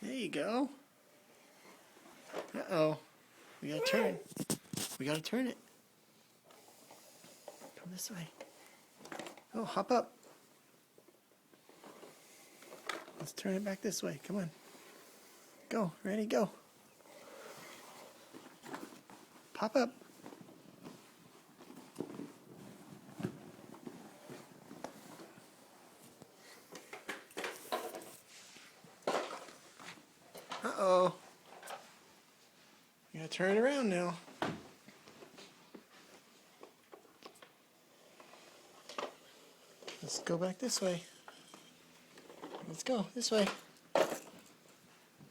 There you go. Uh-oh. We gotta turn it. We gotta turn it. Come this way. Oh, hop up. Let's turn it back this way. Come on. Go. Ready? Go. Pop up. Uh-oh. You gotta turn it around now. Let's go back this way. Let's go this way.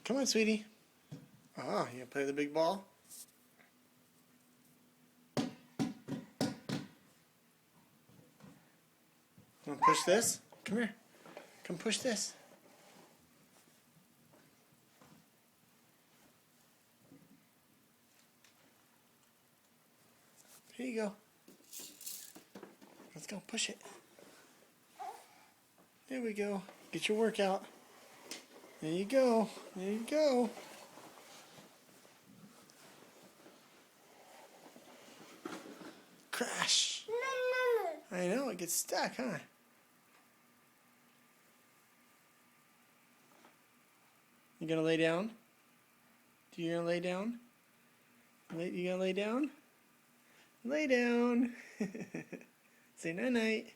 Come on, sweetie. Ah, you gonna play the big ball? Wanna push this? Come here. Come push this. Here you go. Let's go push it. There we go. Get your workout. There you go. There you go. Crash. I know, it gets stuck, huh? You gonna lay down? You gonna lay down? You gonna lay down? Lay down. Say night-night.